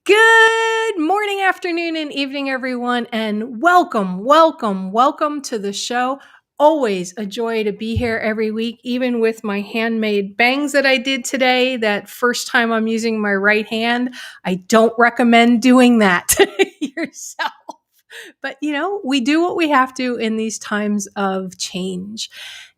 Good morning, afternoon, and evening, everyone, and welcome to the show. Always a joy to be here every week, even with my handmade bangs that I did today. That first time I'm using my right hand. I don't recommend doing that yourself. But, we do what we have to in these times of change.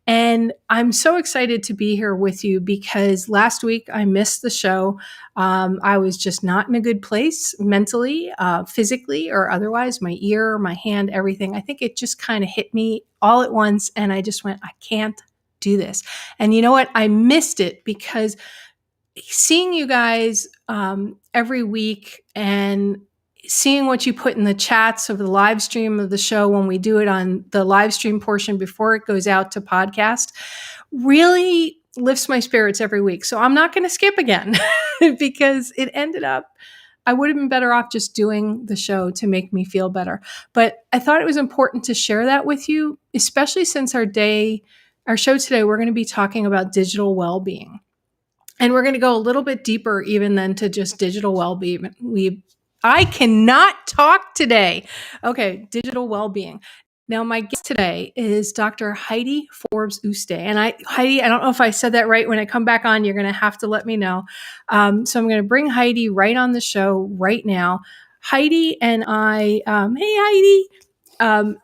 And I'm so excited to be here with you because last week I missed the show. I was just not in a good place mentally, physically, or otherwise. My ear, my hand, everything. I think it just kind of hit me all at once. And I just went, I can't do this. And you know what? I missed it because seeing you guys every week and seeing what you put in the chats of the live stream of the show when we do it on the live stream portion before it goes out to podcast really lifts my spirits every week. So I'm not going to skip again because it ended up, I would have been better off just doing the show to make me feel better. But I thought it was important to share that with you, especially since our show today, we're going to be talking about digital well-being. And we're going to go a little bit deeper even than to just digital well-being. I cannot talk today. Okay, digital well-being. Now, my guest today is Dr. Heidi Forbes Oste. And Heidi, I don't know if I said that right. When I come back on, you're going to have to let me know. So I'm going to bring Heidi right on the show right now. Heidi and I, hey, Heidi.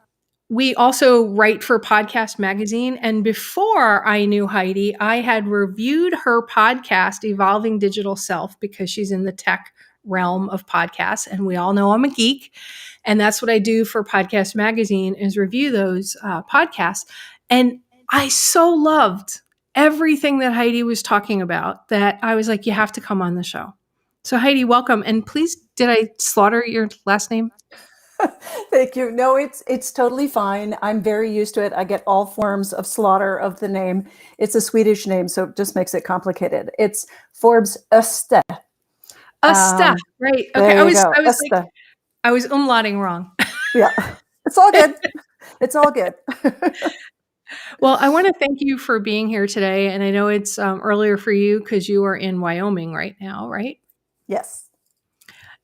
We also write for Podcast Magazine. And before I knew Heidi, I had reviewed her podcast, Evolving Digital Self, because she's in the tech realm of podcasts. And we all know I'm a geek. And that's what I do for Podcast Magazine is review those podcasts. And I so loved everything that Heidi was talking about that I was like, you have to come on the show. So Heidi, welcome. And please, did I slaughter your last name? Thank you. No, it's totally fine. I'm very used to it. I get all forms of slaughter of the name. It's a Swedish name, so it just makes it complicated. It's Forbes Oste. Oste, right? Okay, I was like, I was umlauting wrong. Yeah, it's all good. It's all good. Well, I want to thank you for being here today, and I know it's earlier for you because you are in Wyoming right now, right? Yes.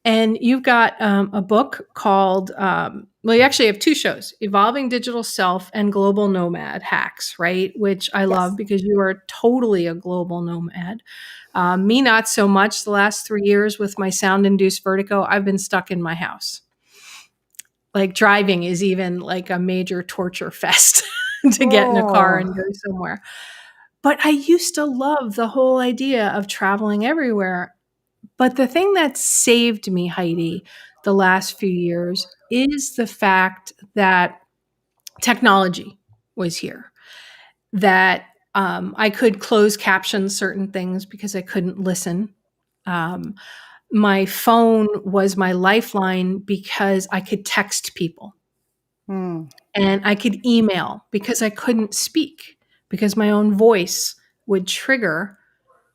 And you've got a book called, well, you actually have two shows, Evolving Digital Self and Global Nomad Hacks, right? Which I love because you are totally a global nomad. Me, not so much. The last 3 years with my sound-induced vertigo, I've been stuck in my house. Like driving is even like a major torture fest to get in a car and go somewhere. But I used to love the whole idea of traveling everywhere. But the thing that saved me, Heidi, the last few years is the fact that technology was here, that I could close caption certain things because I couldn't listen. My phone was my lifeline because I could text people. And I could email because I couldn't speak, because my own voice would trigger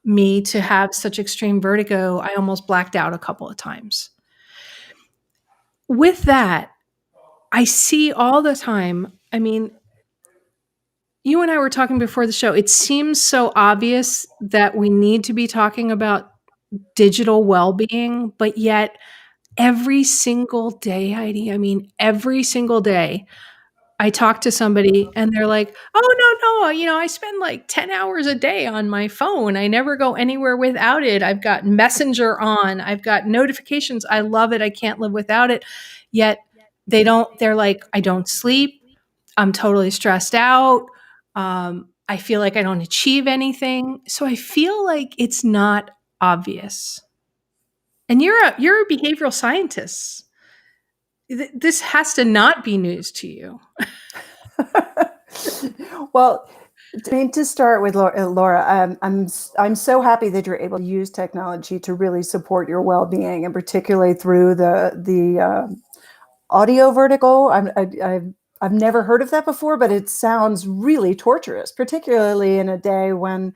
me to have such extreme vertigo. I almost blacked out a couple of times. With that, I see all the time, I mean, you and I were talking before the show. It seems so obvious that we need to be talking about digital well-being, but yet every single day, Heidi, I mean, every single day, I talk to somebody and they're like, oh, no, I spend like 10 hours a day on my phone. I never go anywhere without it. I've got Messenger on. I've got notifications. I love it. I can't live without it. Yet they're like, I don't sleep. I'm totally stressed out. I feel like I don't achieve anything. So I feel like it's not obvious. And you're a behavioral scientist. This has to not be news to you. Well, to start with, Laura, I'm so happy that you're able to use technology to really support your well-being, and particularly through the audio vertigo. I've never heard of that before, but it sounds really torturous, particularly in a day when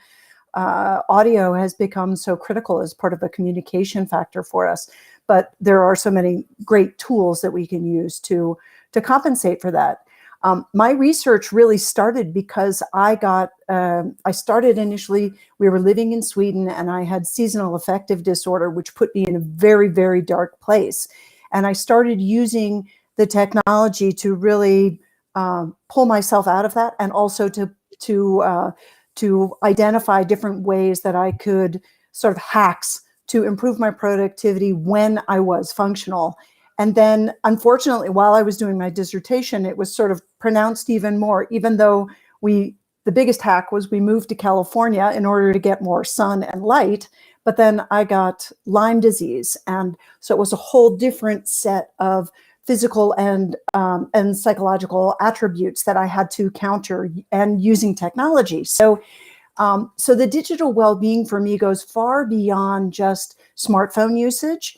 audio has become so critical as part of a communication factor for us. But there are so many great tools that we can use to compensate for that. My research really started because I started initially, we were living in Sweden and I had seasonal affective disorder, which put me in a very, very dark place. And I started using the technology to really pull myself out of that, and also to identify different ways that I could sort of hacks to improve my productivity when I was functional. And then, unfortunately, while I was doing my dissertation, it was sort of pronounced even more, even though the biggest hack was we moved to California in order to get more sun and light. But then I got Lyme disease. And so it was a whole different set of physical and psychological attributes that I had to counter, and using technology. So the digital well-being for me goes far beyond just smartphone usage.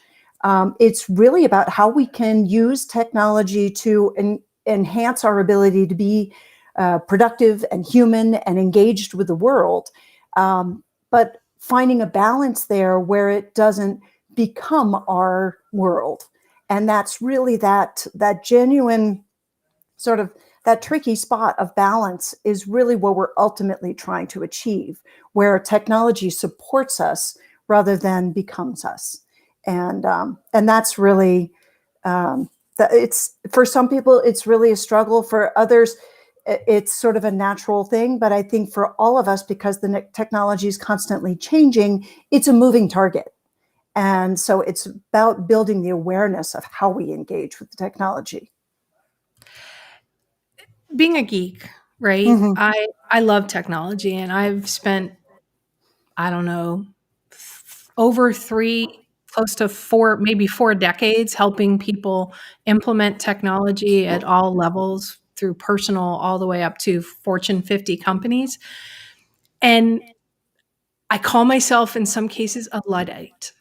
It's really about how we can use technology to enhance our ability to be productive and human and engaged with the world. But finding a balance there where it doesn't become our world. And that's really that genuine sort of, that tricky spot of balance is really what we're ultimately trying to achieve, where technology supports us rather than becomes us. And that's really, it's, for some people, it's really a struggle. For others, it's sort of a natural thing. But I think for all of us, because the technology is constantly changing, it's a moving target. And so it's about building the awareness of how we engage with the technology. Being a geek, right? Mm-hmm. I love technology, and I've spent, I don't know, over 3, close to 4, maybe 4 decades helping people implement technology at all levels, through personal all the way up to Fortune 50 companies. And I call myself in some cases a Luddite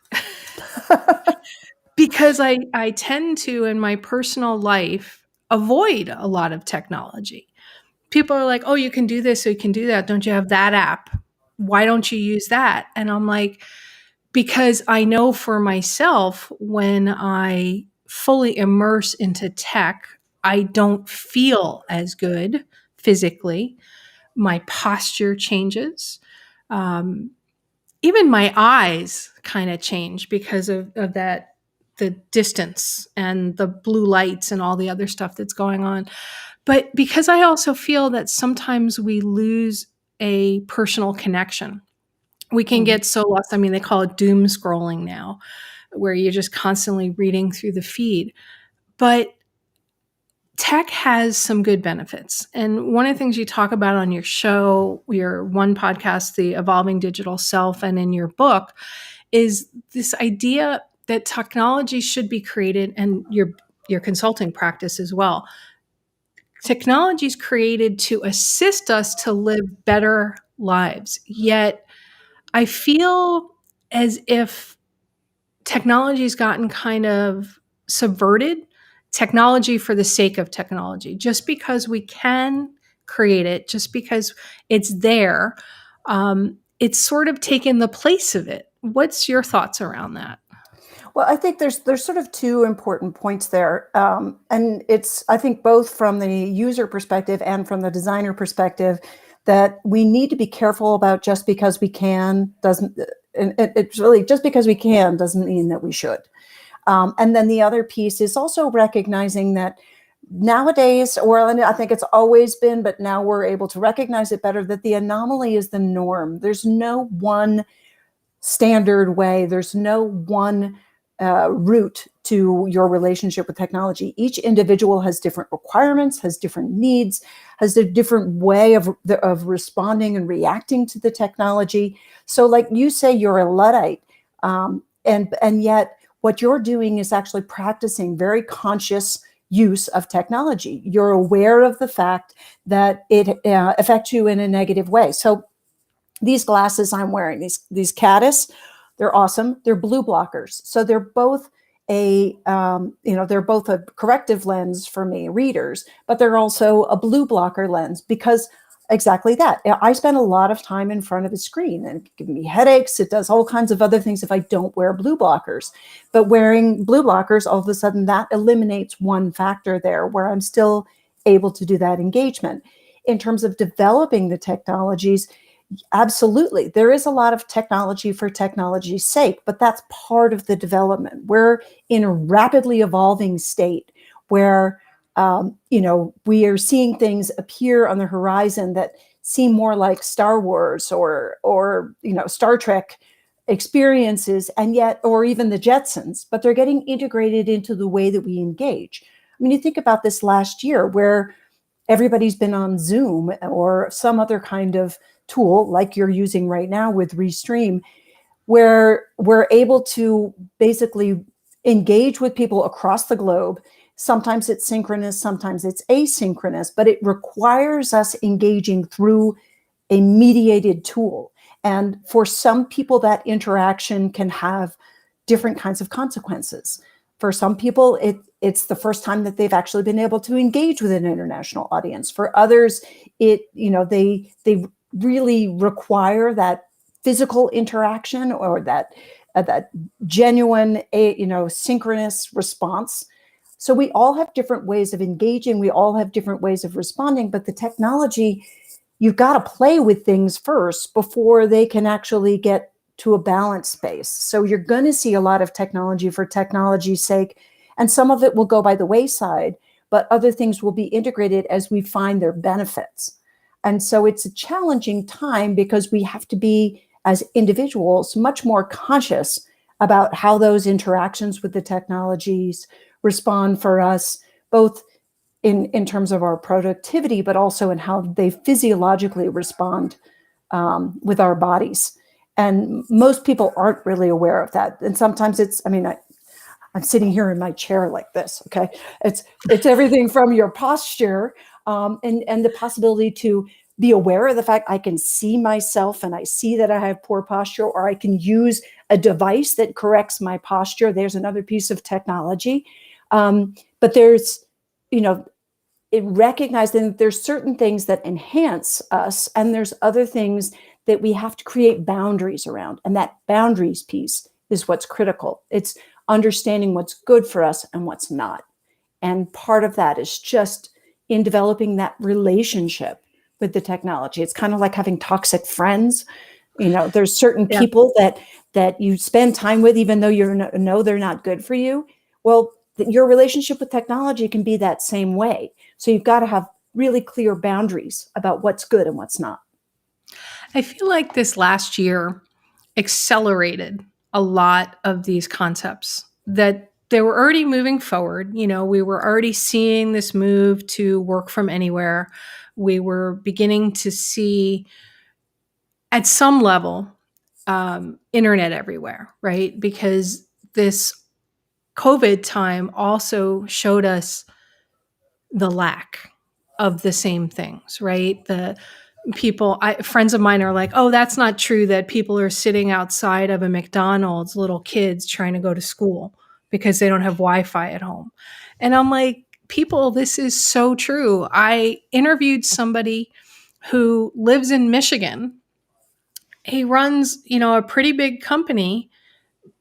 because I tend to, in my personal life, avoid a lot of technology. People are like, "Oh, you can do this, so you can do that. Don't you have that app? Why don't you use that?" And I'm like, because I know for myself, when I fully immerse into tech, I don't feel as good physically. My posture changes. Um, Even my eyes kind of change because of that, the distance and the blue lights and all the other stuff that's going on. But because I also feel that sometimes we lose a personal connection, we can Mm-hmm. get so lost. I mean, they call it doom scrolling now, where you're just constantly reading through the feed. But tech has some good benefits. And one of the things you talk about on your show, your one podcast, The Evolving Digital Self, and in your book, is this idea that technology should be created, and your consulting practice as well. Technology is created to assist us to live better lives. Yet I feel as if technology's gotten kind of subverted, technology for the sake of technology, just because we can create it, just because it's there. It's sort of taken the place of it. What's your thoughts around that? Well, I think there's sort of two important points there, and it's, I think, both from the user perspective and from the designer perspective, that we need to be careful about just because we can doesn't. And it's really, just because we can doesn't mean that we should. And then the other piece is also recognizing that nowadays, or I think it's always been, but now we're able to recognize it better, that the anomaly is the norm. There's no one standard way. There's no one route to your relationship with technology. Each individual has different requirements, has different needs, has a different way of responding and reacting to the technology. So, like you say, you're a Luddite, and yet what you're doing is actually practicing very conscious use of technology. You're aware of the fact that it affects you in a negative way. So these glasses I'm wearing, these Caddis, they're awesome. They're blue blockers. So they're both they're both a corrective lens for me readers, but they're also a blue blocker lens, because exactly that. I spend a lot of time in front of a screen, and it gives me headaches. It does all kinds of other things if I don't wear blue blockers. But wearing blue blockers, all of a sudden, that eliminates one factor there, where I'm still able to do that engagement. In terms of developing the technologies, absolutely. There is a lot of technology for technology's sake, but that's part of the development. We're in a rapidly evolving state where, we are seeing things appear on the horizon that seem more like Star Wars or Star Trek experiences, and yet, or even the Jetsons, but they're getting integrated into the way that we engage. I mean, you think about this last year where everybody's been on Zoom or some other kind of tool like you're using right now with Restream, where we're able to basically engage with people across the globe. Sometimes it's synchronous, sometimes it's asynchronous, but it requires us engaging through a mediated tool. And for some people, that interaction can have different kinds of consequences. For some people, it's the first time that they've actually been able to engage with an international audience. For others, they really require that physical interaction or that genuine, synchronous response. So we all have different ways of engaging. We all have different ways of responding, but the technology, you've got to play with things first before they can actually get to a balanced space. So you're going to see a lot of technology for technology's sake, and some of it will go by the wayside, but other things will be integrated as we find their benefits. And so it's a challenging time because we have to be, as individuals, much more conscious about how those interactions with the technologies respond for us, both in terms of our productivity, but also in how they physiologically respond with our bodies. And most people aren't really aware of that. And sometimes I'm sitting here in my chair like this, okay? It's everything from your posture and the possibility to be aware of the fact I can see myself and I see that I have poor posture, or I can use a device that corrects my posture. There's another piece of technology. But there's, it recognizing that there's certain things that enhance us, and there's other things that we have to create boundaries around. And that boundaries piece is what's critical. It's understanding what's good for us and what's not. And part of that is just in developing that relationship with the technology. It's kind of like having toxic friends. There's certain Yeah. people that you spend time with, even though you know they're not good for you. Well, your relationship with technology can be that same way. So you've got to have really clear boundaries about what's good and what's not. I feel like this last year accelerated a lot of these concepts that they were already moving forward. We were already seeing this move to work from anywhere. We were beginning to see, at some level, internet everywhere, right? Because this COVID time also showed us the lack of the same things, right? Friends of mine are like, oh, that's not true that people are sitting outside of a McDonald's, little kids trying to go to school because they don't have Wi-Fi at home. And I'm like, people, this is so true. I interviewed somebody who lives in Michigan. He runs, a pretty big company,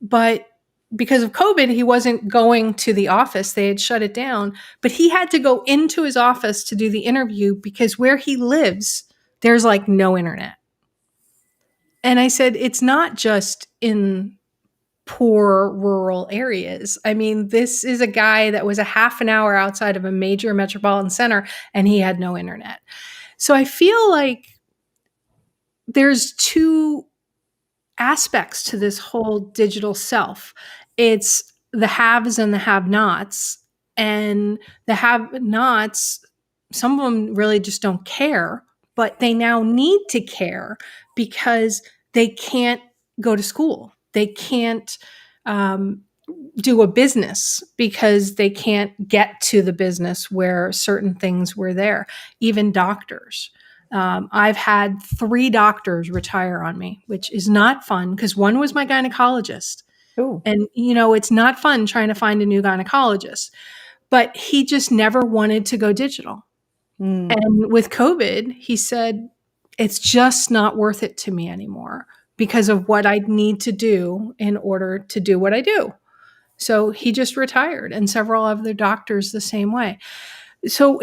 but because of COVID, he wasn't going to the office. They had shut it down, but he had to go into his office to do the interview because where he lives, there's like no internet. And I said, it's not just in poor rural areas. I mean, this is a guy that was a half an hour outside of a major metropolitan center and he had no internet. So I feel like there's two aspects to this whole digital self. It's the haves and the have-nots. And the have-nots, some of them really just don't care, but they now need to care because they can't go to school. They can't do a business because they can't get to the business where certain things were there. Even doctors. I've had 3 doctors retire on me, which is not fun because one was my gynecologist. Ooh. And, it's not fun trying to find a new gynecologist, but he just never wanted to go digital. Mm. And with COVID, he said, it's just not worth it to me anymore because of what I need to do in order to do what I do. So he just retired, and several other doctors the same way. So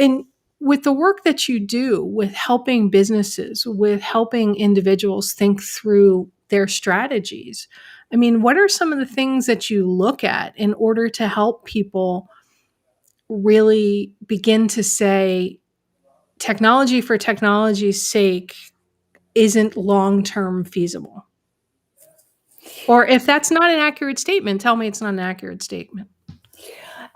with the work that you do with helping businesses, with helping individuals think through their strategies, I mean, what are some of the things that you look at in order to help people really begin to say technology for technology's sake isn't long-term feasible? Or if that's not an accurate statement, tell me it's not an accurate statement.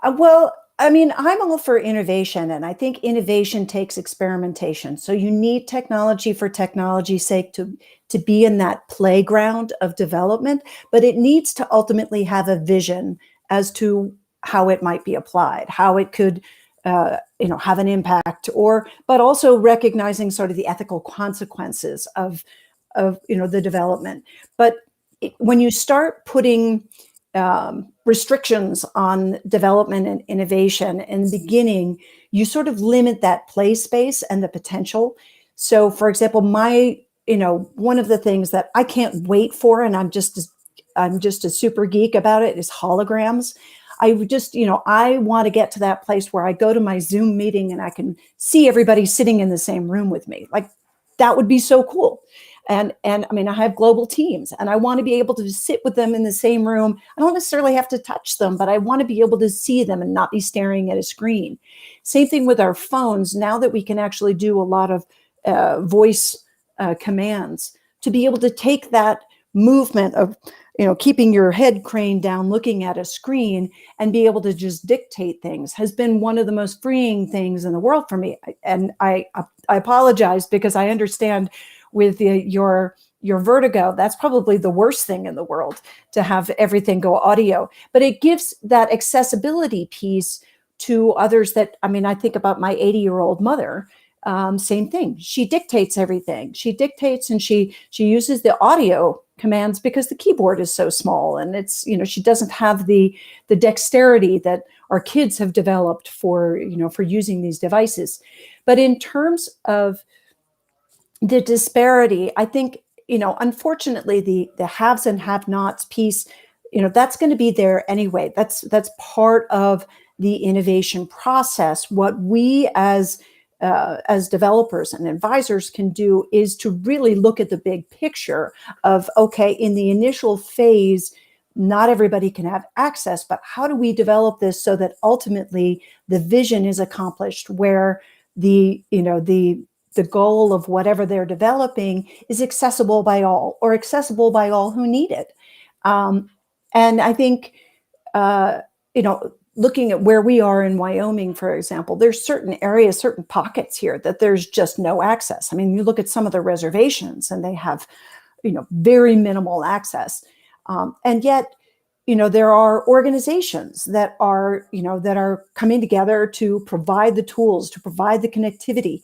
Well, I mean, I'm all for innovation, and I think innovation takes experimentation. So you need technology for technology's sake to be in that playground of development, but it needs to ultimately have a vision as to how it might be applied, how it could, have an impact, but also recognizing sort of the ethical consequences of the development. But when you start putting restrictions on development and innovation in the beginning, you sort of limit that play space and the potential. So, for example, one of the things that I can't wait for, and I'm just a super geek about it, is holograms. I want to get to that place where I go to my Zoom meeting and I can see everybody sitting in the same room with me. Like, that would be so cool. And I mean, I have global teams and I want to be able to sit with them in the same room. I don't necessarily have to touch them, but I want to be able to see them and not be staring at a screen. Same thing with our phones. Now that we can actually do a lot of voice commands, to be able to take that movement of, keeping your head craned down, looking at a screen, and be able to just dictate things has been one of the most freeing things in the world for me. And I apologize, because I understand with your vertigo, that's probably the worst thing in the world, to have everything go audio. But it gives that accessibility piece to others. I think about my 80-year-old mother. Same thing. She dictates everything. She dictates, and she uses the audio commands because the keyboard is so small, and she doesn't have the dexterity that our kids have developed for using these devices. But in terms of the disparity, I think, unfortunately, the haves and have-nots piece, that's going to be there anyway. That's part of the innovation process. What we as developers and advisors can do is to really look at the big picture of, okay, in the initial phase, not everybody can have access, but how do we develop this so that ultimately the vision is accomplished, where the goal of whatever they're developing is accessible by all, or accessible by all who need it. And I think, looking at where we are in Wyoming, for example, there's certain areas, certain pockets here that there's just no access. I mean, you look at some of the reservations and they have, very minimal access. And yet, there are organizations that are coming together to provide the tools, to provide the connectivity.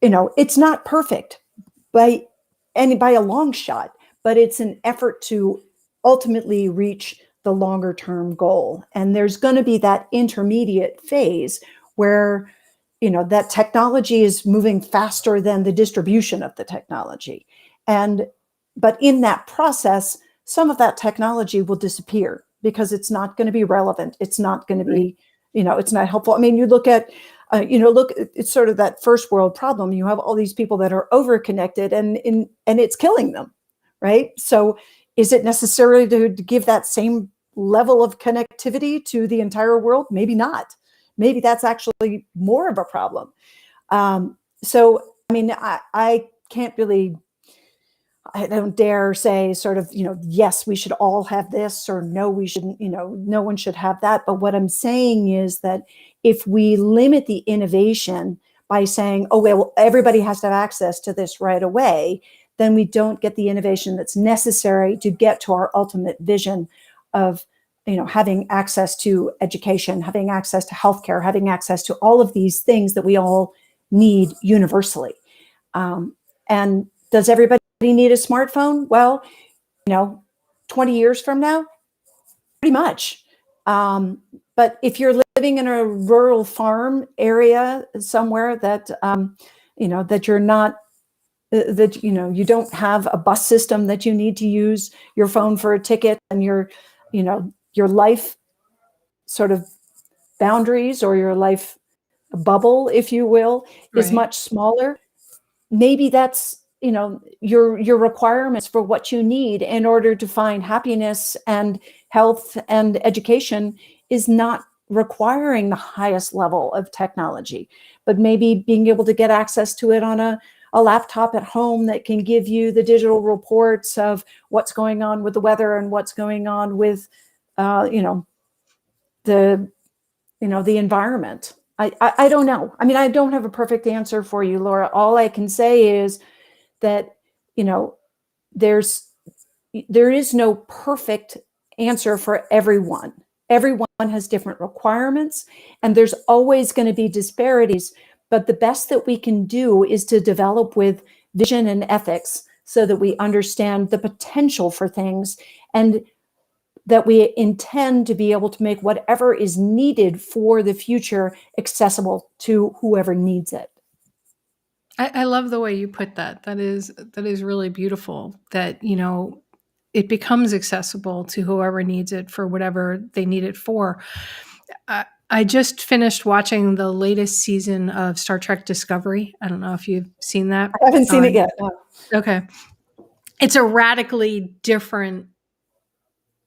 It's not perfect by a long shot, but it's an effort to ultimately reach the longer term goal. And there's going to be that intermediate phase where, that technology is moving faster than the distribution of the technology. But in that process, some of that technology will disappear because it's not going to be relevant. It's not going to be, it's not helpful. I mean, you look at, it's sort of that first world problem. You have all these people that are over-connected and it's killing them, right? So is it necessary to give that same level of connectivity to the entire world? Maybe not. Maybe that's actually more of a problem. So, I mean, I can't really, I don't dare say sort of, yes, we should all have this, or no, we shouldn't, no one should have that. But what I'm saying is that if we limit the innovation by saying, oh, well, everybody has to have access to this right away, then we don't get the innovation that's necessary to get to our ultimate vision of, having access to education, having access to healthcare, having access to all of these things that we all need universally. And does everybody need a smartphone? Well, 20 years from now, pretty much. But if you're living in a rural farm area somewhere that, that you're not, that, you don't have a bus system that you need to use your phone for a ticket, and your life sort of boundaries or your life bubble, if you will, is Right. much smaller, maybe that's, your requirements for what you need in order to find happiness and health and education is not requiring the highest level of technology, but maybe being able to get access to it on a laptop at home that can give you the digital reports of what's going on with the weather and what's going on with uh, you know the the environment. I don't know. I mean, I don't have a perfect answer for you, Laura. All I can say is that, you know, there's there is no perfect answer for everyone. Everyone has different requirements, and there's always going to be disparities. But the best that we can do is to develop with vision and ethics so that we understand the potential for things, and that we intend to be able to make whatever is needed for the future accessible to whoever needs it. I love the way you put that. That is really beautiful. That, it becomes accessible to whoever needs it for whatever they need it for. I just finished watching the latest season of Star Trek Discovery. I don't know if you've seen that. I haven't seen it On yet. No. Okay, it's a radically different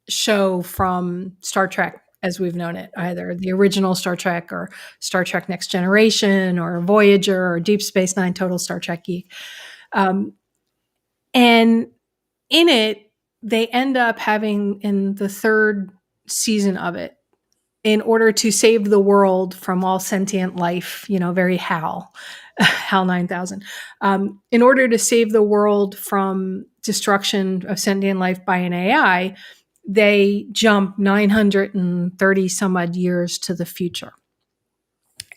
show from Star Trek as we've known it, either the original Star Trek or Star Trek Next Generation or Voyager or Deep Space Nine, total Star Trek geek. Um, and in it, they end up having, in the third season of it, in order to save the world from all sentient life, very HAL 9000, in order to save the world from destruction of sentient life by an AI, they jump 930 some odd years to the future.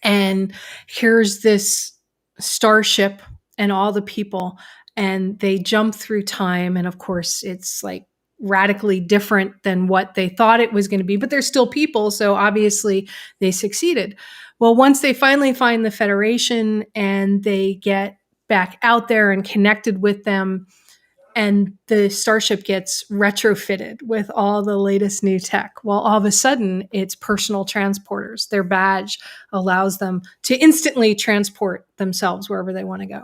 And here's this starship and all the people, and they jump through time. And of course, it's like radically different than what they thought it was going to be, but they're still people. So obviously, they succeeded. Well, once they finally find the Federation and they get back out there and connected with them, and the starship gets retrofitted with all the latest new tech. Well, all of a sudden, it's personal transporters. Their badge allows them to instantly transport themselves wherever they want to go.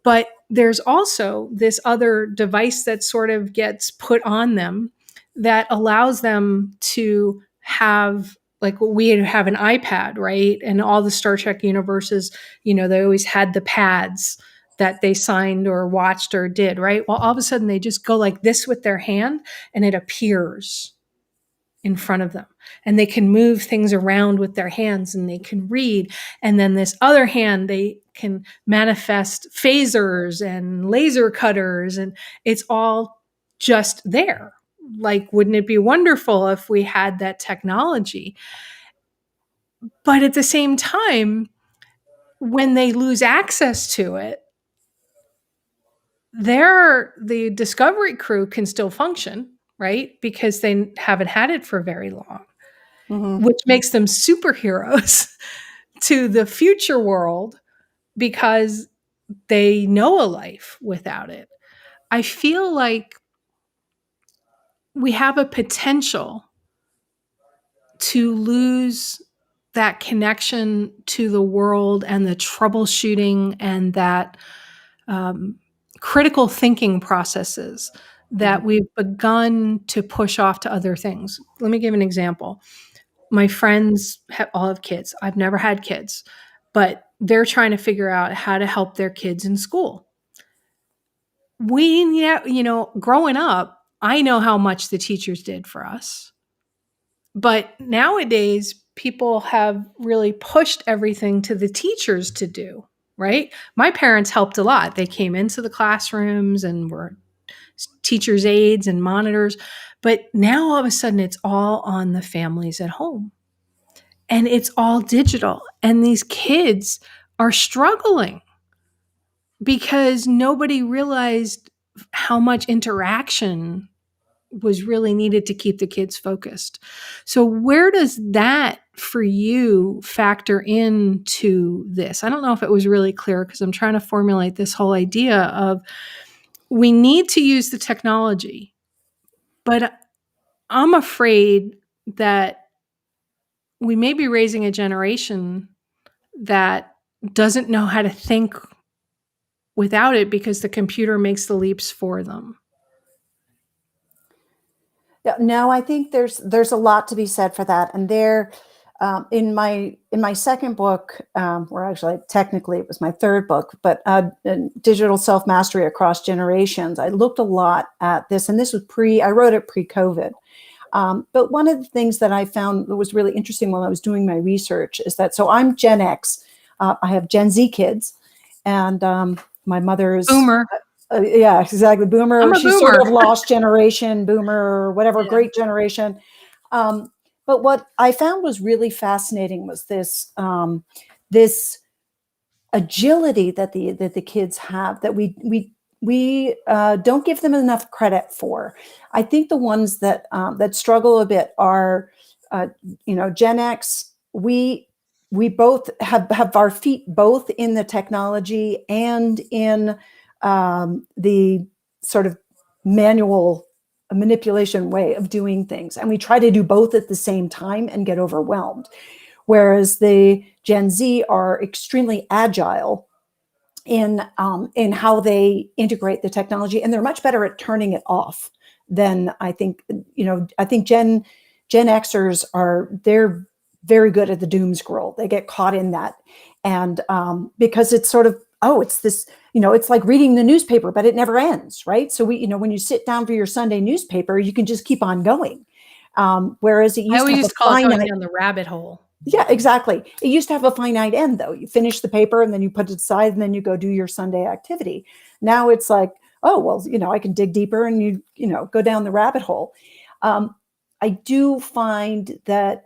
But there's also this other device that sort of gets put on them that allows them to have, like, we have an iPad, right? And all the Star Trek universes, they always had the pads that they signed or watched or did, right? Well, all of a sudden they just go like this with their hand and it appears in front of them, and they can move things around with their hands and they can read. And then this other hand, they can manifest phasers and laser cutters, and it's all just there. Like, wouldn't it be wonderful if we had that technology? But at the same time, when they lose access to it, the Discovery crew can still function, right? Because they haven't had it for very long, Mm-hmm. which makes them superheroes to the future world because they know a life without it. I feel like we have a potential to lose that connection to the world and the troubleshooting and that um, critical thinking processes Mm-hmm. that we've begun to push off to other things. Let me give an example. My friends all have kids. I've never had kids, but they're trying to figure out how to help their kids in school. Growing up, I know how much the teachers did for us. But nowadays, people have really pushed everything to the teachers to do, right? My parents helped a lot. They came into the classrooms and were teachers' aides and monitors. But now all of a sudden, it's all on the families at home and it's all digital. And these kids are struggling because nobody realized how much interaction was really needed to keep the kids focused. So where does that for you factor into this? I don't know if it was really clear because I'm trying to formulate this whole idea of we need to use the technology, but I'm afraid that we may be raising a generation that doesn't know how to think without it because the computer makes the leaps for them. No, I think there's a lot to be said for that. And there, in my second book, or actually technically it was my third book, but Digital Self Mastery Across Generations, I looked a lot at this, and this was I wrote it pre-COVID. But one of the things that I found that was really interesting while I was doing my research is that, so I'm Gen X, I have Gen Z kids, and my mother's Boomer. yeah, exactly. I'm Boomer. a She's sort boomer. of lost generation, boomer, whatever, Yeah. great generation. But what I found was really fascinating was this agility that the kids have that we don't give them enough credit for. I think the ones that struggle a bit are, Gen X. We both have our feet both in the technology and in the sort of manual manipulation way of doing things, and we try to do both at the same time and get overwhelmed. Whereas the Gen Z are extremely agile in how they integrate the technology, and they're much better at turning it off than I think. I think Gen Xers they're very good at the doom scroll. They get caught in that, and because it's sort of, oh, it's this, it's like reading the newspaper, but it never ends, right? So when you sit down for your Sunday newspaper, you can just keep on going. Whereas it I used to always have a used to call it going finite. down the rabbit hole. Yeah, exactly. It used to have a finite end, though. You finish the paper and then you put it aside and then you go do your Sunday activity. Now it's like, oh, well, I can dig deeper and go down the rabbit hole. I do find that,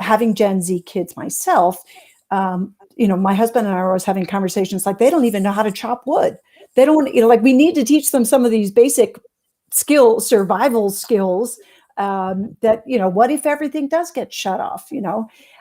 having Gen Z kids myself, my husband and I are always having conversations like they don't even know how to chop wood. They don't, like we need to teach them some of these basic survival skills, that, what if everything does get shut off,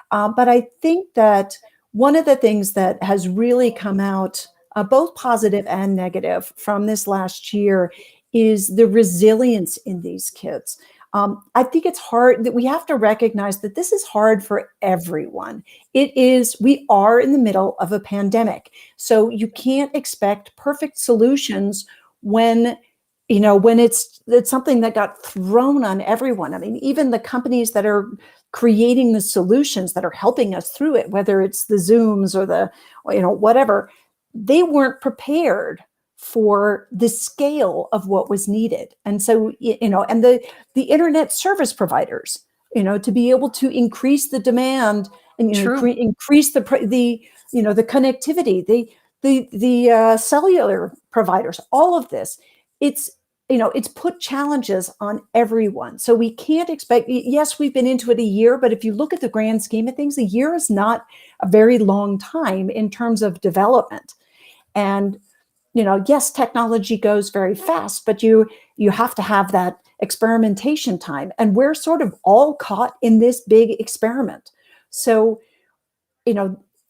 but I think that one of the things that has really come out, both positive and negative, from this last year is the resilience in these kids. I think it's hard that we have to recognize that this is hard for everyone. We are in the middle of a pandemic. So you can't expect perfect solutions when it's something that got thrown on everyone. I mean, even the companies that are creating the solutions that are helping us through it, whether it's the Zooms or the, whatever, they weren't prepared for the scale of what was needed. And so, and the internet service providers, to be able to increase the demand and, True. increase the the connectivity, the cellular providers, all of this, it's it's put challenges on everyone. So we can't expect, yes, we've been into it a year, but if you look at the grand scheme of things, a year is not a very long time in terms of development. And, yes, technology goes very fast, but you have to have that experimentation time. And we're sort of all caught in this big experiment. So,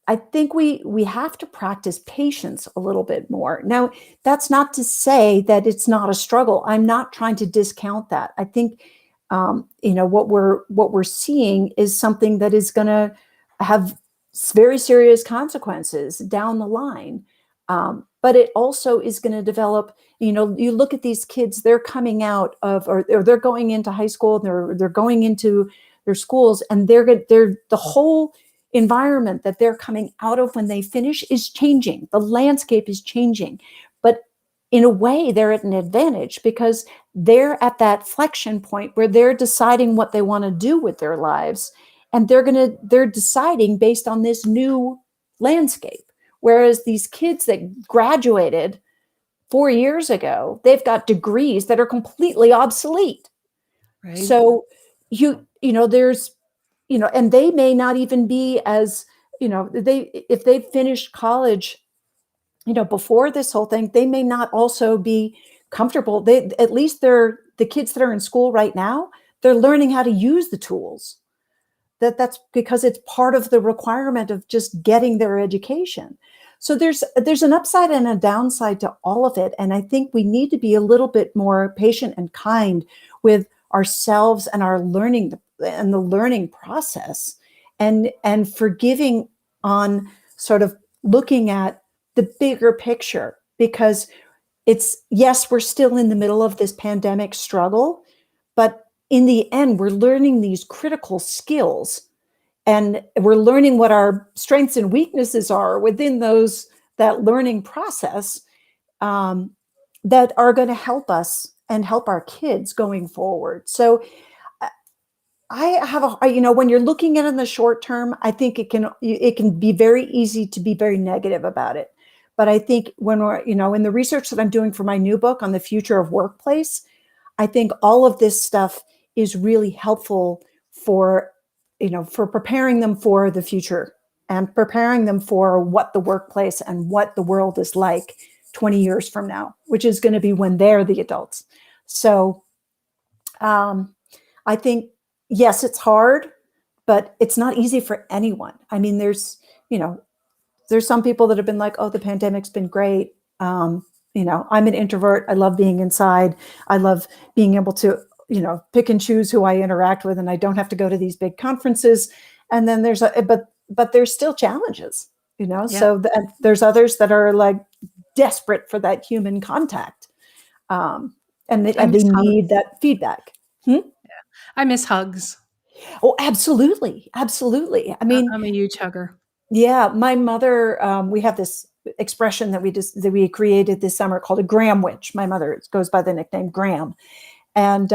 I think we have to practice patience a little bit more. Now, that's not to say that it's not a struggle. I'm not trying to discount that. I think, what we're seeing is something that is going to have very serious consequences down the line. But it also is going to develop. You look at these kids; they're coming out of, or they're going into high school. They're going into their schools, and they're the whole environment that they're coming out of when they finish is changing. The landscape is changing, but in a way they're at an advantage because they're at that flexion point where they're deciding what they want to do with their lives, and they're deciding based on this new landscape. Whereas these kids that graduated 4 years ago, they've got degrees that are completely obsolete. Right. So there's, and they may not even be as, if they finished college, before this whole thing, they may not also be comfortable. At least the kids that are in school right now, they're learning how to use the tools. That's because it's part of the requirement of just getting their education. So there's an upside and a downside to all of it. And I think we need to be a little bit more patient and kind with ourselves and our learning and the learning process, and forgiving on sort of looking at the bigger picture, because it's, yes, we're still in the middle of this pandemic struggle, but in the end, we're learning these critical skills, and we're learning what our strengths and weaknesses are within that learning process, um, that are going to help us and help our kids going forward. So I have when you're looking at it in the short term, I think it can be very easy to be very negative about it. But I think when we're, in the research that I'm doing for my new book on the future of workplace, I think all of this stuff is really helpful for, for preparing them for the future and preparing them for what the workplace and what the world is like 20 years from now, which is going to be when they're the adults. So, I think, yes, it's hard, but it's not easy for anyone. I mean, you know, there's some people that have been like, oh, the pandemic's been great. I'm an introvert. I love being inside. I love being able to, pick and choose who I interact with, and I don't have to go to these big conferences. And then but there's still challenges, Yeah. so there's others that are like desperate for that human contact. And I they miss hugs. need that feedback. Hmm? I miss hugs. Oh, absolutely. Absolutely. I mean, I'm a huge hugger. yeah, my mother, we have this expression that we created this summer called a Graham witch. My mother goes by the nickname Graham. And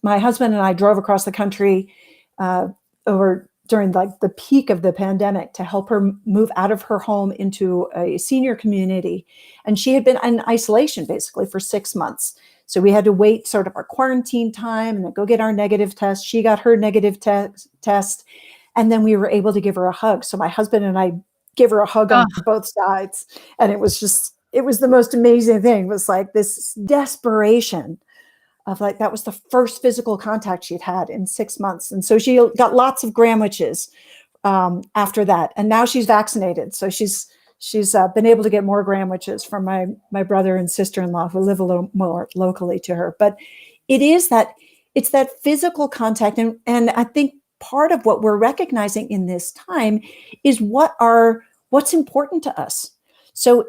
my husband and I drove across the country uh, over during like the peak of the pandemic to help her move out of her home into a senior community. And she had been in isolation basically for 6 months. So we had to wait sort of our quarantine time and then go get our negative test. She got her negative test. And then we were able to give her a hug. So my husband and I give her a hug Oh, on both sides. And it was the most amazing thing. It was like this desperation of like, that was the first physical contact she'd had in 6 months. And so she got lots of Graham-witches after that. And now she's vaccinated. So she's been able to get more Graham-witches from my brother and sister-in-law who live a little more locally to her. But it's that physical contact. And I think part of what we're recognizing in this time is what's important to us. So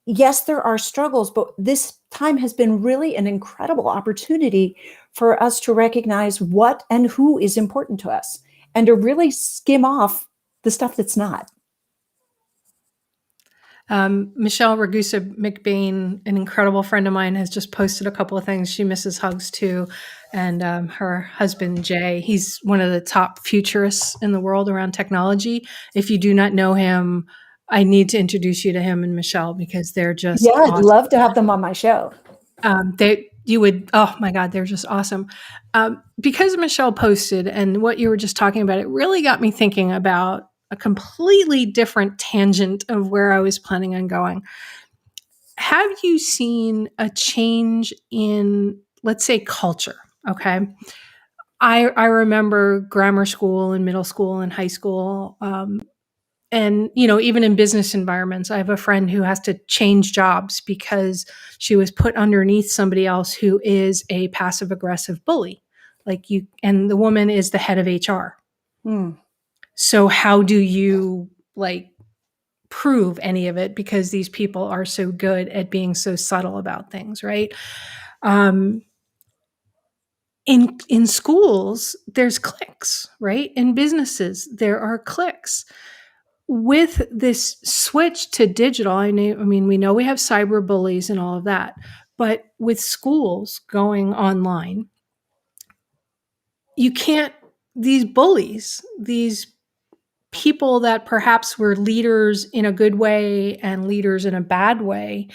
yes, there are struggles, but this time has been really an incredible opportunity for us to recognize what and who is important to us and to really skim off the stuff that's not. Michelle Ragusa McBain, an incredible friend of mine, has just posted a couple of things. She misses hugs too. And her husband, Jay, he's one of the top futurists in the world around technology. If you do not know him, I need to introduce you to him and Michelle because they're just Yeah, I'd awesome. love to have them on my show. Oh my God, they're just awesome. Because Michelle posted and what you were just talking about, it really got me thinking about a completely different tangent of where I was planning on going. Have you seen a change in, let's say, culture? Okay. I remember grammar school and middle school and high school. And, even in business environments, I have a friend who has to change jobs because she was put underneath somebody else who is a passive aggressive bully. And the woman is the head of HR. Hmm. So how do you prove any of it because these people are so good at being so subtle about things, right? Um, in schools, there's cliques, right? In businesses, there are cliques. With this switch to digital, I mean, we know we have cyber bullies and all of that, but with schools going online, you can't, these bullies, these people that perhaps were leaders in a good way and leaders in a bad way,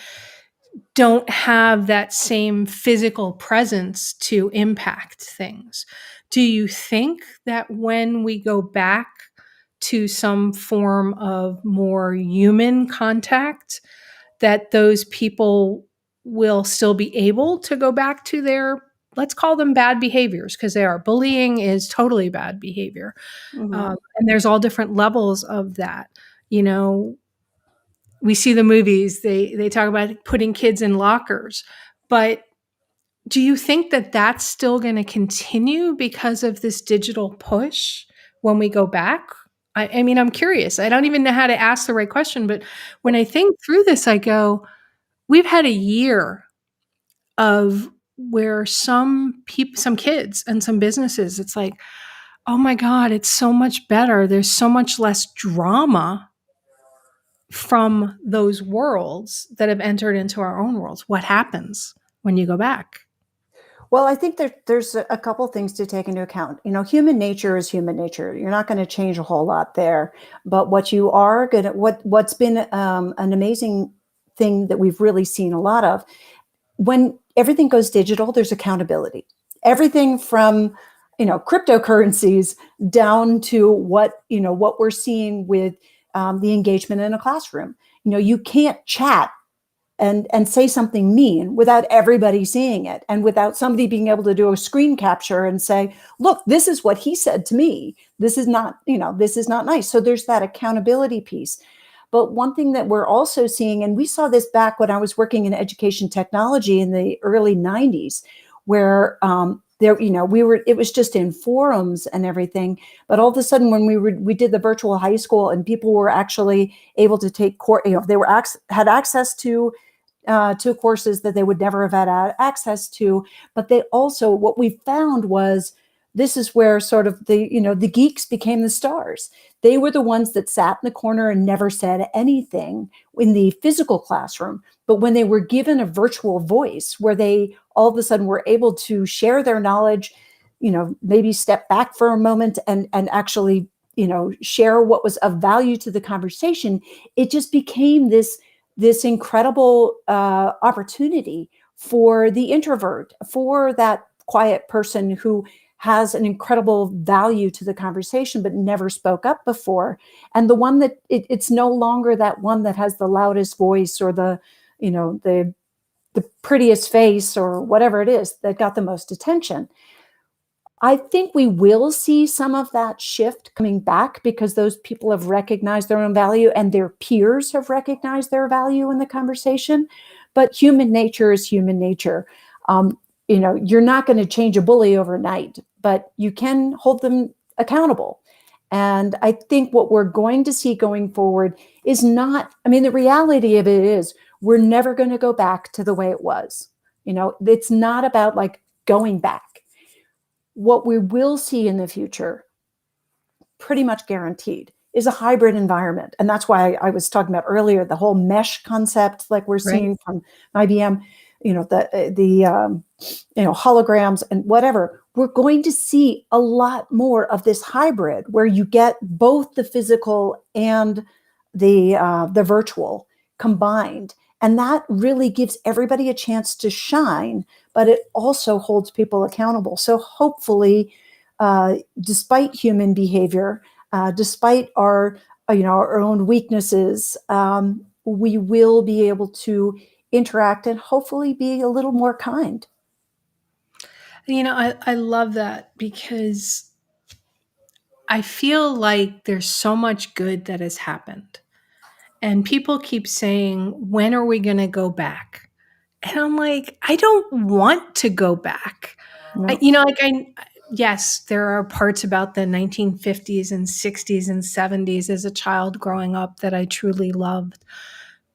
don't have that same physical presence to impact things. Do you think that when we go back to some form of more human contact, that those people will still be able to go back to their, let's call them bad behaviors, because they are. Bullying is totally bad behavior. Mhm. And there's all different levels of that. You know, we see the movies, they talk about putting kids in lockers, but do you think that that's still going to continue because of this digital push when we go back? I mean, I'm curious. I don't even know how to ask the right question, but when I think through this, I go, we've had a year of where some kids and some businesses, it's like, oh my God, it's so much better. There's so much less drama from those worlds that have entered into our own worlds. What happens when you go back? Well, I think there's a couple things to take into account. Human nature is human nature. You're not going to change a whole lot there. But what you are going to, what's been an amazing thing that we've really seen a lot of, when everything goes digital, there's accountability. Everything from, cryptocurrencies down to what we're seeing with the engagement in a classroom. You can't chat and say something mean without everybody seeing it, and without somebody being able to do a screen capture and say, look, this is what he said to me. This is not nice. So there's that accountability piece. But one thing that we're also seeing, and we saw this back when I was working in education technology in the early 90s, where it was just in forums and everything. But all of a sudden, when we did the virtual high school, and people were actually able to take course, they had access to courses that they would never have had access to. But they also, what we found was, this is where sort of the geeks became the stars. They were the ones that sat in the corner and never said anything in the physical classroom. But when they were given a virtual voice where they all of a sudden were able to share their knowledge, maybe step back for a moment and actually, share what was of value to the conversation, it just became this incredible opportunity for the introvert, for that quiet person who has an incredible value to the conversation but never spoke up before. And the one that it's no longer that one that has the loudest voice, or the prettiest face, or whatever it is that got the most attention. I think we will see some of that shift coming back, because those people have recognized their own value and their peers have recognized their value in the conversation. But human nature is human nature. You're not going to change a bully overnight, but you can hold them accountable. And I think what we're going to see going forward is not, I mean, the reality of it is we're never going to go back to the way it was. It's not about like going back. What we will see in the future, pretty much guaranteed, is a hybrid environment. And that's why I was talking about earlier, the whole mesh concept, like we're Right. seeing from IBM, the holograms and whatever. We're going to see a lot more of this hybrid, where you get both the physical and the virtual combined. And that really gives everybody a chance to shine, but it also holds people accountable. So hopefully, despite human behavior, despite our own weaknesses, we will be able to interact and hopefully be a little more kind. I love that, because I feel like there's so much good that has happened. And people keep saying, when are we going to go back? And I'm like, I don't want to go back. No. Yes, there are parts about the 1950s and 60s and 70s as a child growing up that I truly loved,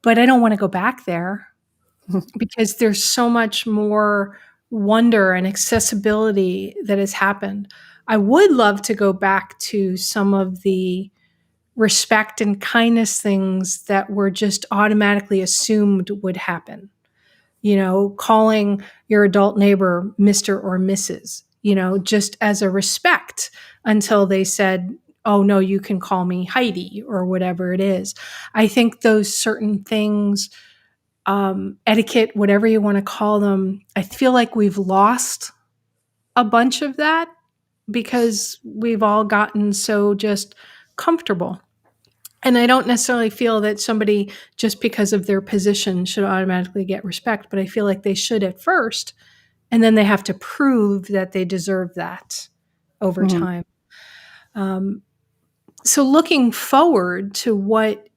but I don't want to go back there, because there's so much more wonder and accessibility that has happened. I would love to go back to some of the respect and kindness things that were just automatically assumed would happen. Calling your adult neighbor Mr. or Mrs., just as a respect, until they said, oh, no, you can call me Heidi, or whatever it is. I think those certain things, etiquette, whatever you want to call them, I feel like we've lost a bunch of that, because we've all gotten so just comfortable. And I don't necessarily feel that somebody, just because of their position, should automatically get respect, but I feel like they should at first, and then they have to prove that they deserve that over Mhm. time. Um, so looking forward to what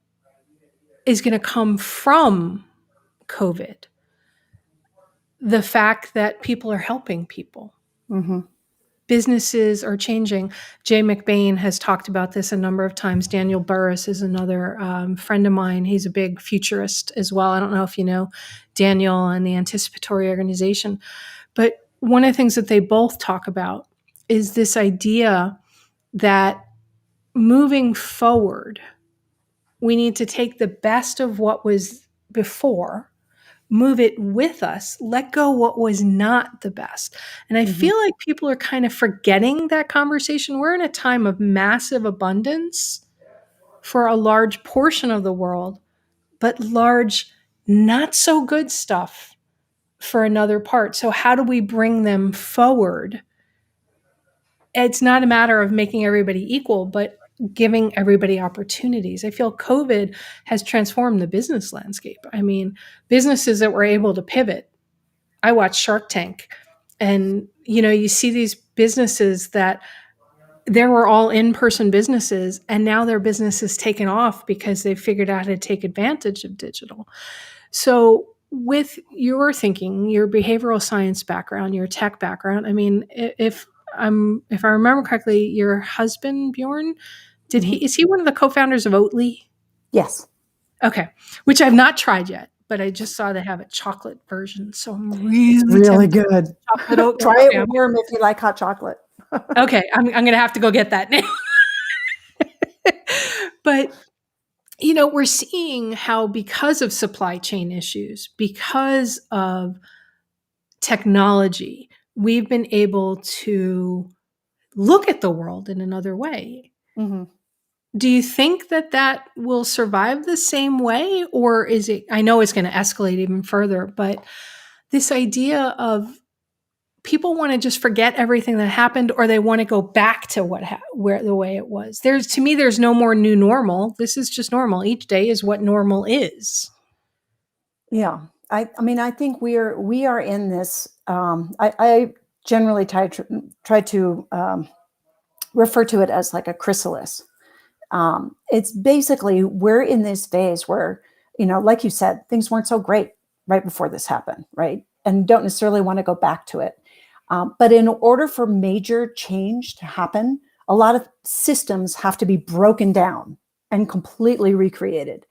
is going to come from COVID, the fact that people are helping people. Mhm. businesses are changing. Jay McBain has talked about this a number of times. Daniel Burrus is another friend of mine. He's a big futurist as well. I don't know if you know Daniel and the Anticipatory Organization, but one of the things that they both talk about is this idea that moving forward, we need to take the best of what was before, move it with us, let go what was not the best. And I Mhm. feel like people are kind of forgetting that conversation. We're in a time of massive abundance for a large portion of the world, but large, not so good stuff for another part. So, how do we bring them forward? It's not a matter of making everybody equal, but giving everybody opportunities. I feel COVID has transformed the business landscape. I mean, businesses that were able to pivot. I watch Shark Tank, and you see these businesses that there were all in-person businesses, and now their business is taken off because they figured out how to take advantage of digital. So with your thinking, your behavioral science background, your tech background, I mean, if I remember correctly, your husband Bjorn, Mhm. is he one of the co-founders of Oatly? Yes, Okay, which I've not tried yet, but I just saw they have a chocolate version, so I'm it's really really tempted. good. Chocolate oat milk. Try it Okay, warm if you like hot chocolate. I'm gonna have to go get that now. But we're seeing how because of supply chain issues, because of technology, we've been able to look at the world in another way. Mhm. Do you think that that will survive the same way, or is it? I know it's going to escalate even further, but this idea of people want to just forget everything that happened, or they want to go back to where the way it was. To me, there's no more new normal. This is just normal. Each day is what normal is. Yeah, I mean, I think we are in this. I generally try to refer to it as like a chrysalis. It's basically we're in this phase where, like you said, things weren't so great right before this happened, right? And don't necessarily want to go back to it. But in order for major change to happen, a lot of systems have to be broken down and completely recreated.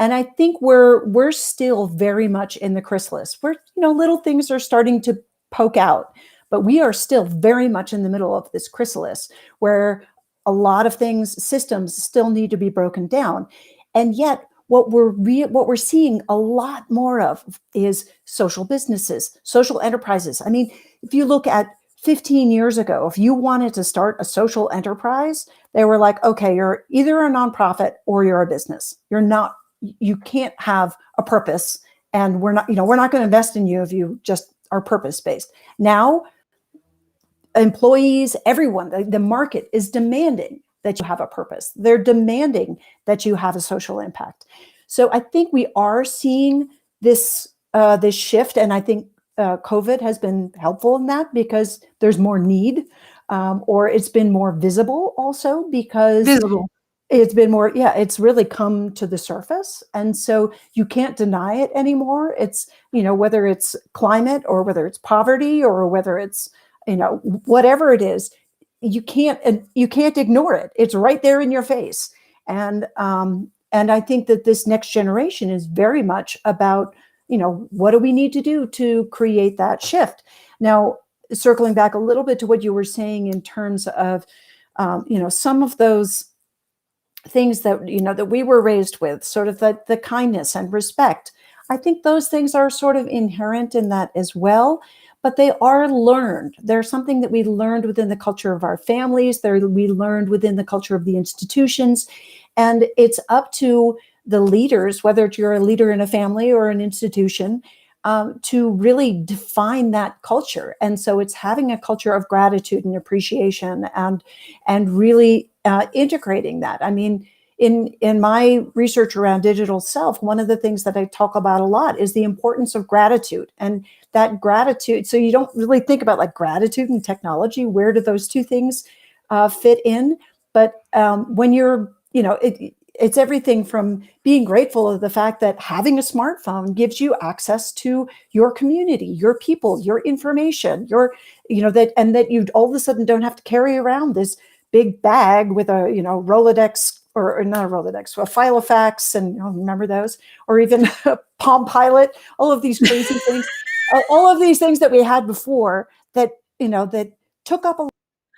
And I think we're still very much in the chrysalis. Little things are starting to poke out, but we are still very much in the middle of this chrysalis where a lot of systems still need to be broken down. And yet what we're seeing a lot more of is social businesses, social enterprises. I mean, if you look at 15 years ago, if you wanted to start a social enterprise, they were like, okay, you're either a nonprofit or you're a business. You can't have a purpose, and we're not going to invest in you if you just are purpose based. Now, employees, everyone, the market is demanding that you have a purpose. They're demanding that you have a social impact. So I think we are seeing this shift, and I think COVID has been helpful in that because there's more need, or it's been more visible also because Visible. it's been more, yeah, it's really come to the surface. And so you can't deny it anymore. Whether it's climate or whether it's poverty or whether it's, whatever it is, you can't ignore it. It's right there in your face. And I think that this next generation is very much about, what do we need to do to create that shift? Now, circling back a little bit to what you were saying in terms of, some of those things that we were raised with, sort of the kindness and respect. I think those things are sort of inherent in that as well, but they are learned. They're something that we learned within the culture of our families. We learned within the culture of the institutions, and it's up to the leaders, whether you're a leader in a family or an institution, to really define that culture. And so it's having a culture of gratitude and appreciation, and really integrating that. I mean, in my research around digital self, one of the things that I talk about a lot is the importance of gratitude, and that gratitude. So you don't really think about like gratitude and technology. Where do those two things fit in? But when you're, it's everything from being grateful of the fact that having a smartphone gives you access to your community, your people, your information, your, that, and that you all of a sudden don't have to carry around this big bag with a, Rolodex, or not a Rolodex, a Filofax, and remember those, or even a Palm Pilot, all of these crazy things, all of these things that we had before that, that took up a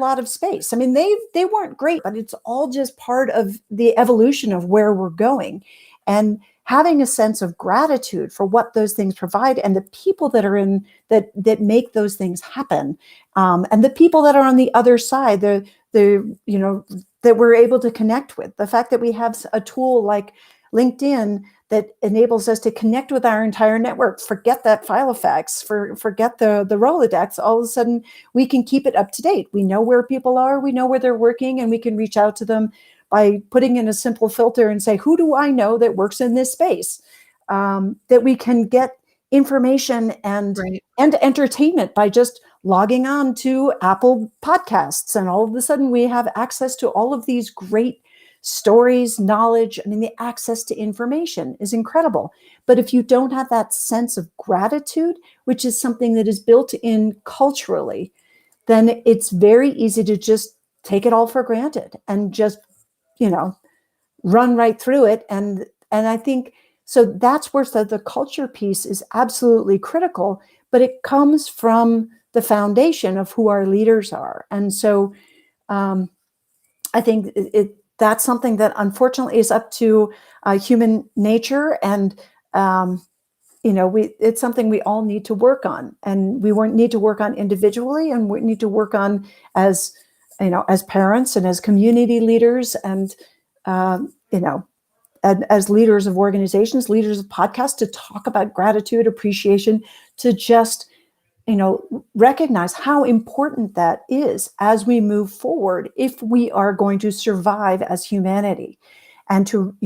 lot of space. I mean, they weren't great, but it's all just part of the evolution of where we're going. And having a sense of gratitude for what those things provide, and the people that are in that make those things happen, and the people that are on the other side, the that we're able to connect with. The fact that we have a tool like LinkedIn that enables us to connect with our entire network. Forget that Filofax, forget the Rolodex. All of a sudden, we can keep it up to date. We know where people are, we know where they're working, and we can reach out to them by putting in a simple filter and say, who do I know that works in this space? That we can get information and Right. entertainment by just logging on to Apple Podcasts, and all of a sudden we have access to all of these great stories, knowledge. I mean, the access to information is incredible. But if you don't have that sense of gratitude, which is something that is built in culturally, then it's very easy to just take it all for granted and just, run right through it. And I think so that's where the culture piece is absolutely critical, but it comes from the foundation of who our leaders are. And so I think that's something that unfortunately is up to human nature, and it's something we all need to work on, and we need to work on individually, and we need to work on as as parents and as community leaders, and and as leaders of organizations, leaders of podcasts, to talk about gratitude, appreciation, to just recognize how important that is as we move forward, if we are going to survive as humanity, and to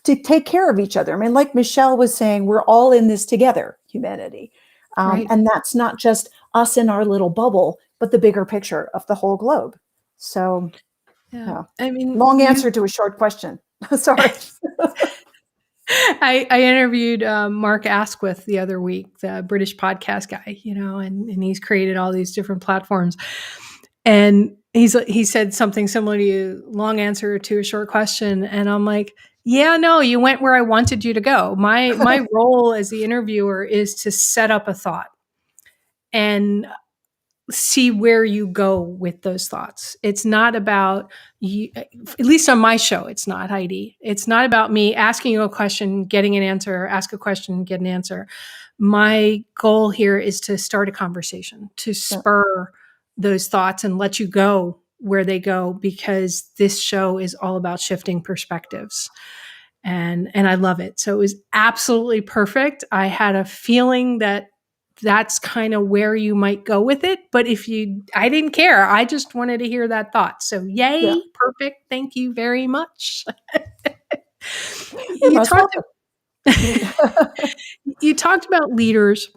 take care of each other. I mean, like Michelle was saying, we're all in this together, humanity. Right. And that's not just us in our little bubble, but the bigger picture of the whole globe. So, Yeah. yeah. I mean, Long answer to a short question. Sorry. I interviewed Mark Asquith the other week, the British podcast guy, and he's created all these different platforms. And he said something similar to you, long answer to a short question. And I'm like, yeah, no, you went where I wanted you to go. My role as the interviewer is to set up a thought and see where you go with those thoughts. It's not about you, at least on my show, it's not, Heidi. It's not about me asking you a question, getting an answer, ask a question, get an answer. My goal here is to start a conversation, to spur those thoughts and let you go where they go, because this show is all about shifting perspectives. And I love it. So it was absolutely perfect. I had a feeling that that's kind of where you might go with it. But I didn't care. I just wanted to hear that thought. So Yeah. yay, perfect. Thank you very much. You're you most talked, welcome. you talked about leaders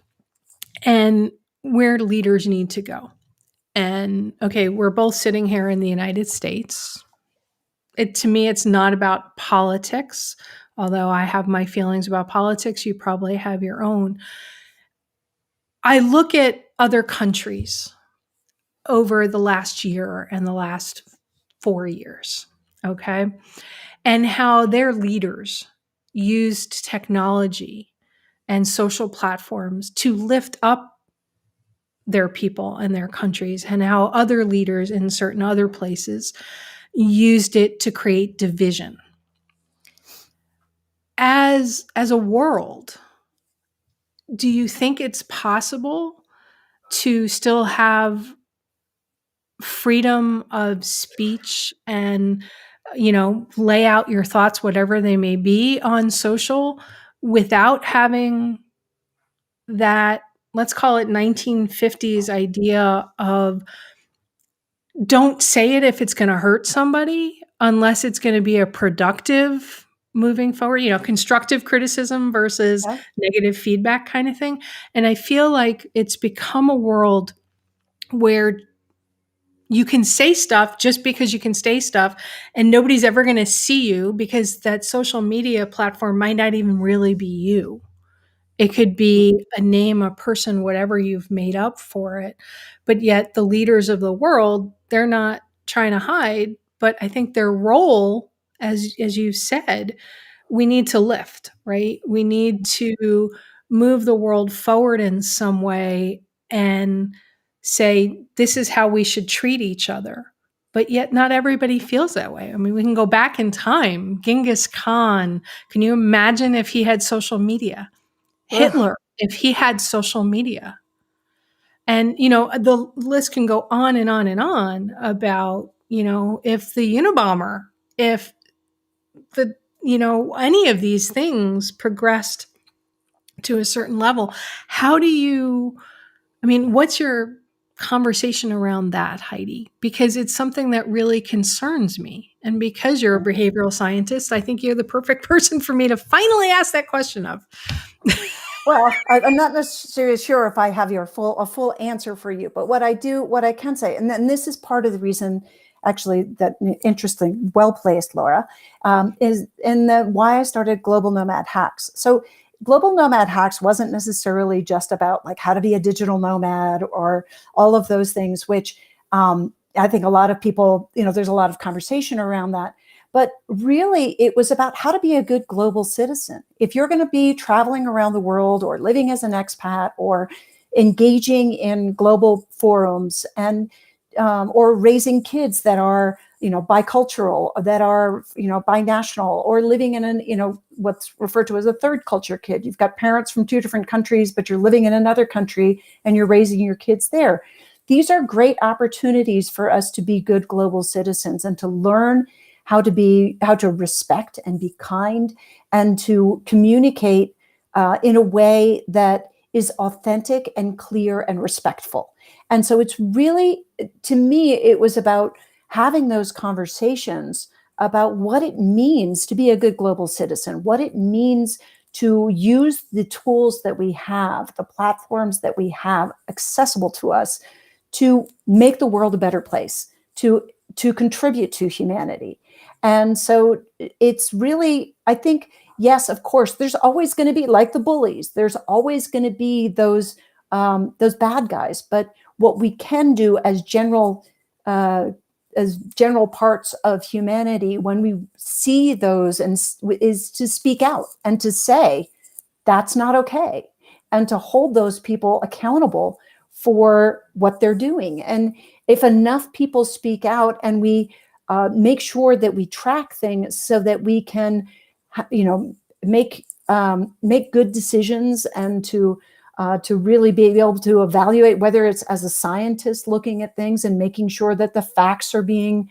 and where leaders need to go. And okay, we're both sitting here in the United States. To me, it's not about politics, although I have my feelings about politics. You probably have your own. I look at other countries over the last year and the last 4 years, okay, and how their leaders used technology and social platforms to lift up their people and their countries, and how other leaders in certain other places used it to create division. As a world, do you think it's possible to still have freedom of speech and lay out your thoughts, whatever they may be, on social, without having that, let's call it 1950s idea of, don't say it if it's going to hurt somebody, unless it's going to be a productive moving forward, constructive criticism versus Yeah. negative feedback kind of thing. And I feel like it's become a world where you can say stuff just because you can say stuff, and nobody's ever going to see you because that social media platform might not even really be you. It could be a name, a person, whatever you've made up for it. But yet the leaders of the world, they're not trying to hide. But I think their role, as you said, we need to lift, right? We need to move the world forward in some way and say, this is how we should treat each other. But yet, not everybody feels that way. I mean, we can go back in time. Genghis Khan, can you imagine if he had social media? Ugh. Hitler, if he had social media. And, the list can go on and on and on about, if the Unabomber, if the, any of these things progressed to a certain level. How do you, what's your conversation around that, Heidi? Because it's something that really concerns me. And because you're a behavioral scientist, I think you're the perfect person for me to finally ask that question of. Well, I'm not necessarily sure if I have a full answer for you, but what I can say, and then this is part of the reason, actually, that interesting, well placed, Laura, is in the why I started Global Nomad Hacks. So, Global Nomad Hacks wasn't necessarily just about like how to be a digital nomad or all of those things, which I think a lot of people, there's a lot of conversation around that. But really, it was about how to be a good global citizen. If you're going to be traveling around the world or living as an expat or engaging in global forums and or raising kids that are, bicultural, that are, binational, or living in an, what's referred to as a third culture kid. You've got parents from two different countries, but you're living in another country and you're raising your kids there. These are great opportunities for us to be good global citizens and to learn how to respect and be kind and to communicate in a way that is authentic and clear and respectful. And so it's really, to me, it was about having those conversations about what it means to be a good global citizen, what it means to use the tools that we have, the platforms that we have accessible to us to make the world a better place, to contribute to humanity. And so it's really, I think, yes, of course, there's always going to be, like the bullies, there's always going to be those bad guys. But what we can do as general parts of humanity when we see those is to speak out and to say that's not okay, and to hold those people accountable for what they're doing. And if enough people speak out and we make sure that we track things so that we can, make good decisions and to really be able to evaluate, whether it's as a scientist looking at things and making sure that the facts are being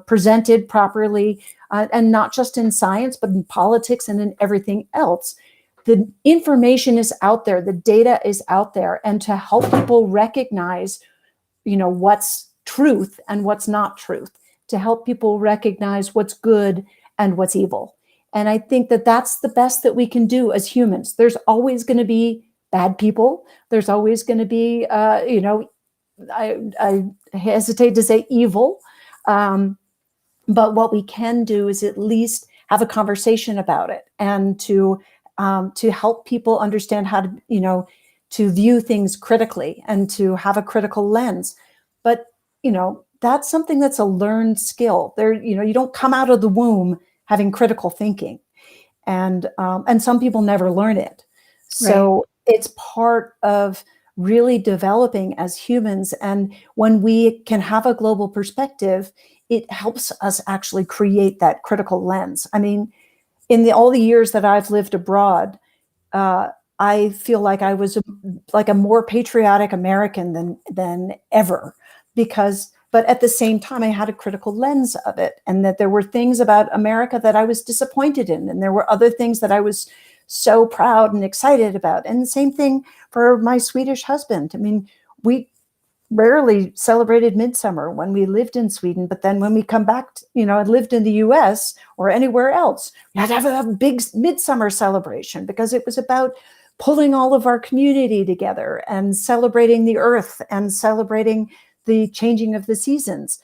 presented properly, and not just in science, but in politics and in everything else. The information is out there, the data is out there, and to help people recognize, what's truth and what's not truth, to help people recognize what's good and what's evil. And I think that that's the best that we can do as humans. There's always going to be bad people. There's always going to be, I hesitate to say evil. But what we can do is at least have a conversation about it and to help people understand how to, to view things critically and to have a critical lens. But, that's something that's a learned skill. You don't come out of the womb having critical thinking, and some people never learn it. So Right. it's part of really developing as humans. And when we can have a global perspective, it helps us actually create that critical lens. I mean, in all the years that I've lived abroad, uh, I feel like I was like a more patriotic American than ever, but at the same time, I had a critical lens of it, and that there were things about America that I was disappointed in, and there were other things that I was so proud and excited about. And the same thing for my Swedish husband. I mean, we rarely celebrated midsummer when we lived in Sweden, but then when we come back, and lived in the US or anywhere else, we had to have a big midsummer celebration because it was about pulling all of our community together and celebrating the earth and celebrating the changing of the seasons.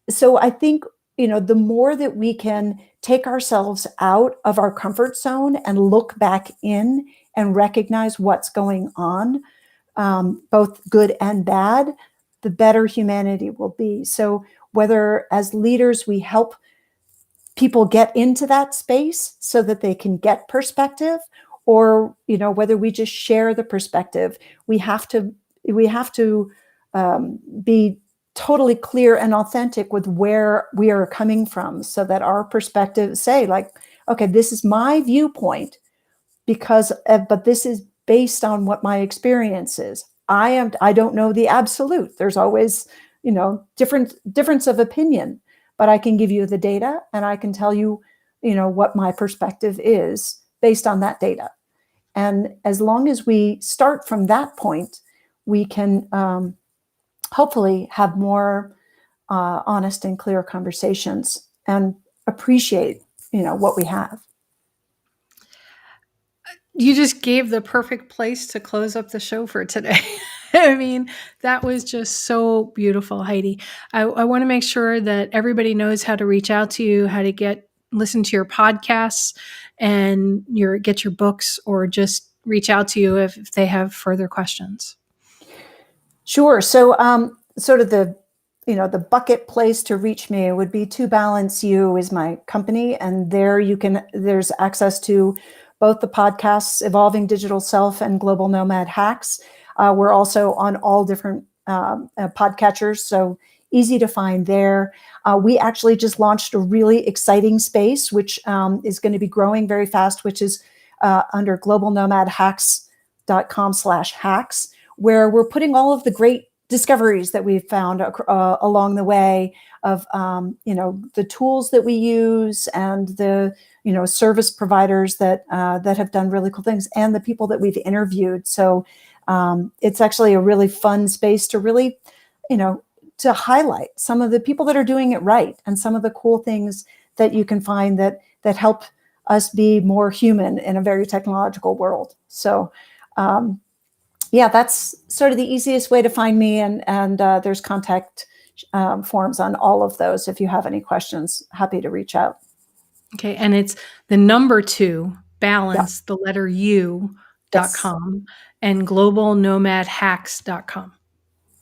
So I think, the more that we can take ourselves out of our comfort zone and look back in and recognize what's going on, both good and bad, the better humanity will be. So whether as leaders we help people get into that space so that they can get perspective, or whether we just share the perspective, we have to be totally clear and authentic with where we are coming from, so that our perspective say, like, okay, this is my viewpoint, but this is based on what my experience is. I don't know the absolute. There's always difference of opinion, but I can give you the data, and I can tell you what my perspective is based on that data. And as long as we start from that point, we can hopefully have more honest and clear conversations and appreciate what we have. You just gave the perfect place to close up the show for today. I mean, that was just so beautiful, Heidi. I want to make sure that everybody knows how to reach out to you, how to listen to your podcasts and get your books, or just reach out to you if they have further questions. Sure. So sort of the bucket place to reach me would be To Balance You is my company. And there's access to both the podcasts, Evolving Digital Self and Global Nomad Hacks. We're also on all different podcatchers, so easy to find there. We actually just launched a really exciting space, which is going to be growing very fast, which is under globalnomadhacks.com/hacks, where we're putting all of the great discoveries that we've found along the way of the tools that we use, and the service providers that have done really cool things, and the people that we've interviewed. So it's actually a really fun space to really to highlight some of the people that are doing it right, and some of the cool things that you can find that help us be more human in a very technological world. So that's sort of the easiest way to find me. And there's contact forms on all of those. If you have any questions, happy to reach out. Okay. And it's the number 2, balance, the letter U.com, Yes. and globalnomadhacks.com.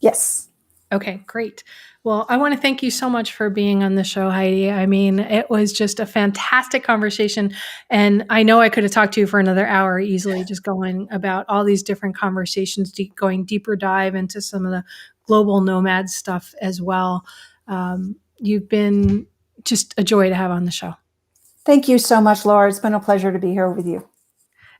Yes. Okay, great. Well, I want to thank you so much for being on the show, Heidi. I mean, it was just a fantastic conversation. And I know I could have talked to you for another hour easily, just going about all these different conversations, going deeper dive into some of the global nomad stuff as well. You've been just a joy to have on the show. Thank you so much, Laura. It's been a pleasure to be here with you.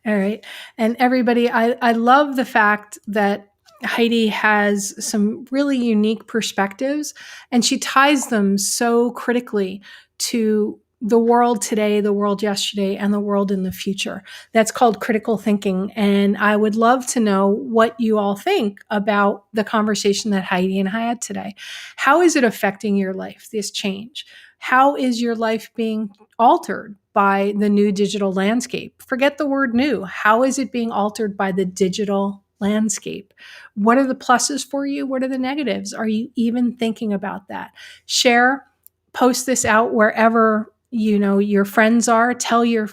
All right. And everybody, I love the fact that Heidi has some really unique perspectives, and she ties them so critically to the world today, the world yesterday, and the world in the future. That's called critical thinking. And I would love to know what you all think about the conversation that Heidi and I had today. How is it affecting your life, this change? How is your life being altered by the new digital landscape? Forget the word new. How is it being altered by the digital landscape? What are the pluses for you? What are the negatives? Are you even thinking about that? Share, post this out wherever your friends are. Tell your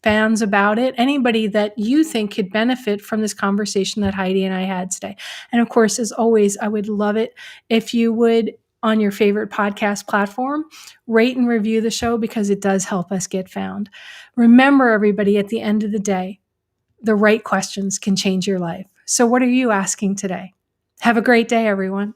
fans about it. Anybody that you think could benefit from this conversation that Heidi and I had today. And of course, as always, I would love it if you would, on your favorite podcast platform, rate and review the show, because it does help us get found. Remember, everybody, at the end of the day, the right questions can change your life. So what are you asking today? Have a great day, everyone.